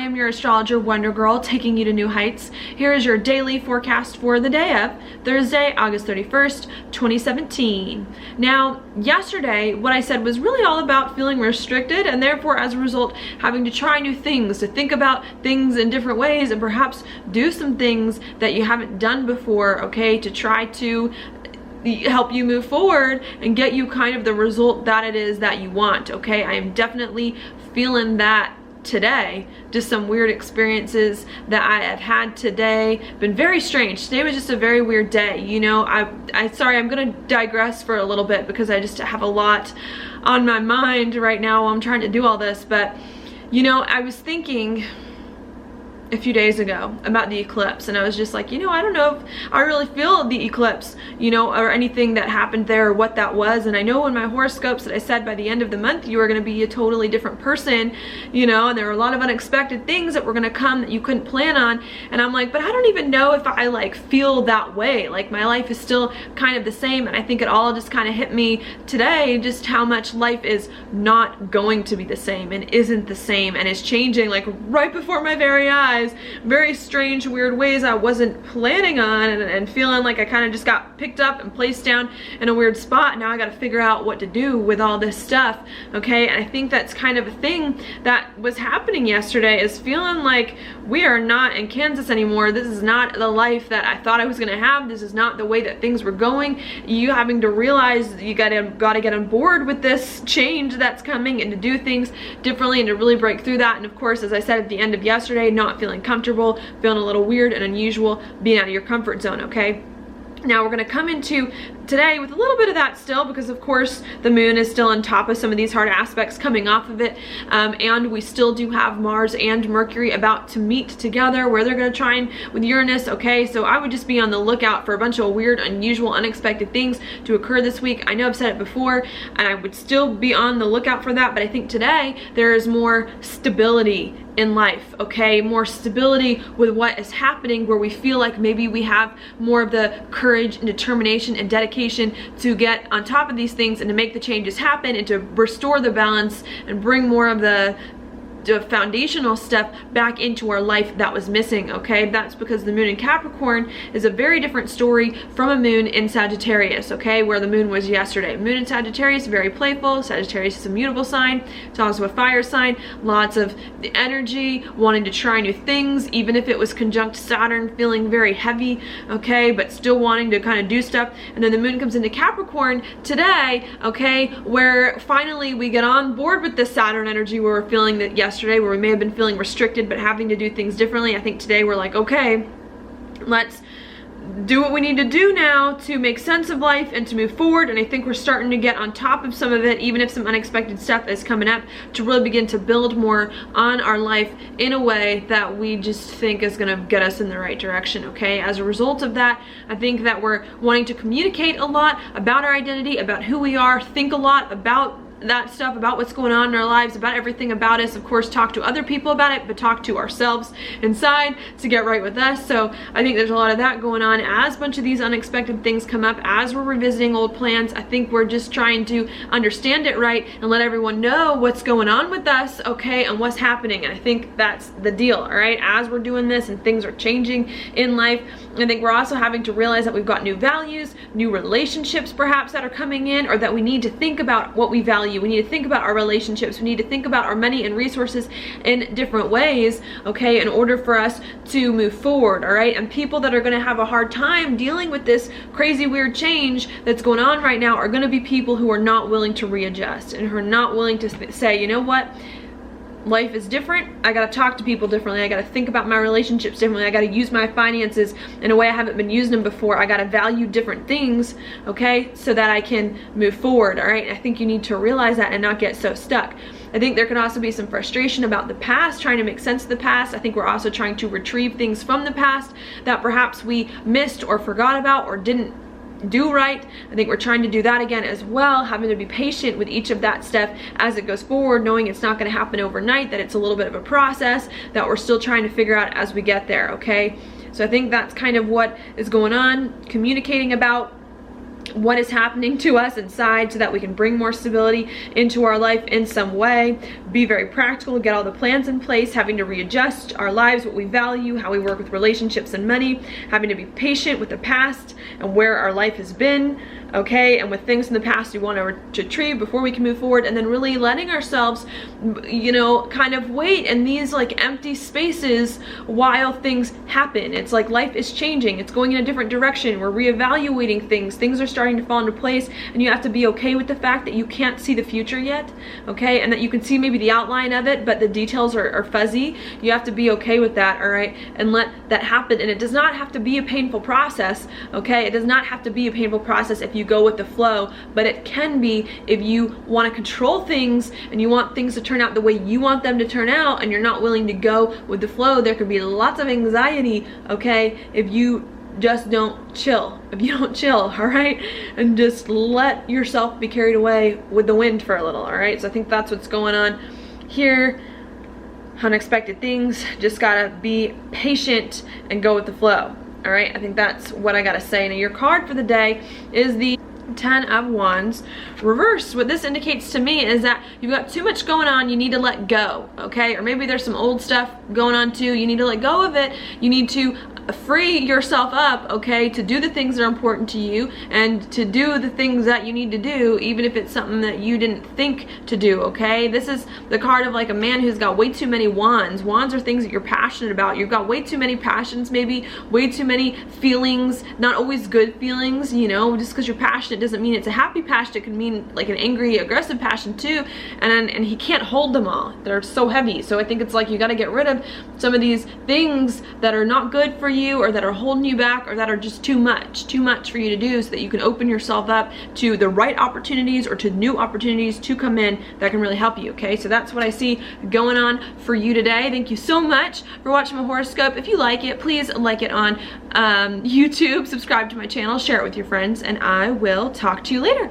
am your astrologer Wonder Girl, taking you to new heights. Here is your daily forecast for the day of Thursday, August 31st, 2017. Now, yesterday, what I said was really all about feeling restricted and therefore, as a result, having to try new things, to think about things in different ways and perhaps do some things that you haven't done before, okay, to try to help you move forward and get you kind of the result that it is that you want, okay? I am definitely feeling that today. Just some weird experiences that I have had today. Been very strange. Today was just a very weird day. You know, sorry, I'm gonna digress for a little bit because I just have a lot on my mind right now while I'm trying to do all this. But, you know, I was thinking a few days ago about the eclipse, and I was just like, you know, I don't know if I really feel the eclipse, you know, or anything that happened there or what that was. And I know in my horoscopes that I said by the end of the month you were going to be a totally different person, you know, and there were a lot of unexpected things that were going to come that you couldn't plan on. And I'm like, but I don't even know if I like feel that way. Like, my life is still kind of the same. And I think it all just kind of hit me today, just how much life is not going to be the same and isn't the same and is changing like right before my very eyes. Very strange, weird ways I wasn't planning on, and feeling like I kind of just got picked up and placed down in a weird spot. Now I got to figure out what to do with all this stuff, okay? And I think that's kind of a thing that was happening yesterday, is feeling like we are not in Kansas anymore. This is not the life that I thought I was going to have. This is not the way that things were going. You having to realize you got to get on board with this change that's coming and to do things differently and to really break through that. And of course, as I said at the end of yesterday, not feeling comfortable, feeling a little weird and unusual, being out of your comfort zone, okay? Now we're going to come into today with a little bit of that still, because of course the moon is still on top of some of these hard aspects coming off of it, and we still do have Mars and Mercury about to meet together where they're going to trine with Uranus, okay? So I would just be on the lookout for a bunch of weird, unusual, unexpected things to occur this week. I know I've said it before, and I would still be on the lookout for that, but I think today there is more stability in life, okay? More stability with what is happening, where we feel like maybe we have more of the courage and determination and dedication to get on top of these things and to make the changes happen and to restore the balance and bring more of the foundational stuff back into our life that was missing, okay? That's because the moon in Capricorn is a very different story from a moon in Sagittarius, okay? Where the moon was yesterday. Moon in Sagittarius, very playful. Sagittarius is a mutable sign. It's also a fire sign. Lots of the energy, wanting to try new things, even if it was conjunct Saturn, feeling very heavy, okay? But still wanting to kind of do stuff. And then the moon comes into Capricorn today, okay? Where finally we get on board with this Saturn energy, where we're feeling that yesterday, where we may have been feeling restricted but having to do things differently. I think today we're like, okay, let's do what we need to do now to make sense of life and to move forward. And I think we're starting to get on top of some of it, even if some unexpected stuff is coming up, to really begin to build more on our life in a way that we just think is going to get us in the right direction, okay? As a result of that, I think that we're wanting to communicate a lot about our identity, about who we are, think a lot about that stuff, about what's going on in our lives, about everything about us. Of course, talk to other people about it, but talk to ourselves inside to get right with us. So I think there's a lot of that going on as a bunch of these unexpected things come up, as we're revisiting old plans. I think we're just trying to understand it right and let everyone know what's going on with us, okay, and what's happening. And I think that's the deal, all right? As we're doing this and things are changing in life, I think we're also having to realize that we've got new values, new relationships perhaps that are coming in, or that we need to think about what we value. We need to think about our relationships. We need to think about our money and resources in different ways, okay, in order for us to move forward, all right? And people that are going to have a hard time dealing with this crazy, weird change that's going on right now are going to be people who are not willing to readjust and who are not willing to say, you know what? Life is different. I gotta talk to people differently. I gotta think about my relationships differently. I gotta use my finances in a way I haven't been using them before. I gotta value different things, okay, so that I can move forward, all right? I think you need to realize that and not get so stuck. I think there can also be some frustration about the past, trying to make sense of the past. I think we're also trying to retrieve things from the past that perhaps we missed or forgot about or didn't do right. I think we're trying to do that again as well, having to be patient with each of that stuff as it goes forward, knowing it's not going to happen overnight, that it's a little bit of a process that we're still trying to figure out as we get there, okay? So I think that's kind of what is going on, communicating about what is happening to us inside so that we can bring more stability into our life in some way. Be very practical, get all the plans in place, having to readjust our lives, what we value, how we work with relationships and money, having to be patient with the past and where our life has been, okay, and with things in the past we want to retrieve before we can move forward, and then really letting ourselves, you know, kind of wait in these like empty spaces while things happen. It's like life is changing, it's going in a different direction, we're reevaluating things are starting to fall into place, and you have to be okay with the fact that you can't see the future yet, okay, and that you can see maybe the outline of it, but the details are fuzzy. You have to be okay with that, all right, and let that happen. And it does not have to be a painful process, okay? It does not have to be a painful process if you go with the flow, but it can be if you want to control things and you want things to turn out the way you want them to turn out, and you're not willing to go with the flow. There could be lots of anxiety, okay, if you just don't chill, all right, and just let yourself be carried away with the wind for a little, all right? So I think that's what's going on here. Unexpected things, just gotta be patient and go with the flow, all right? I think that's what I gotta say. Now your card for the day is the 10 of Wands reverse. What this indicates to me is that you've got too much going on, you need to let go, okay? Or maybe there's some old stuff going on too, you need to let go of it. You need to free yourself up, okay, to do the things that are important to you and to do the things that you need to do, even if it's something that you didn't think to do, okay? This is the card of like a man who's got way too many wands. Wands are things that you're passionate about. You've got way too many passions, maybe way too many feelings, not always good feelings, you know. Just because you're passionate doesn't mean it's a happy passion. It can mean like an angry, aggressive passion too, and he can't hold them all. They're so heavy. So I think it's like you got to get rid of some of these things that are not good for you, or that are holding you back, or that are just too much for you to do, so that you can open yourself up to the right opportunities or to new opportunities to come in that can really help you, okay? So that's what I see going on for you today. Thank you so much for watching my horoscope. If you like it, please like it on YouTube, subscribe to my channel, share it with your friends, and I will talk to you later.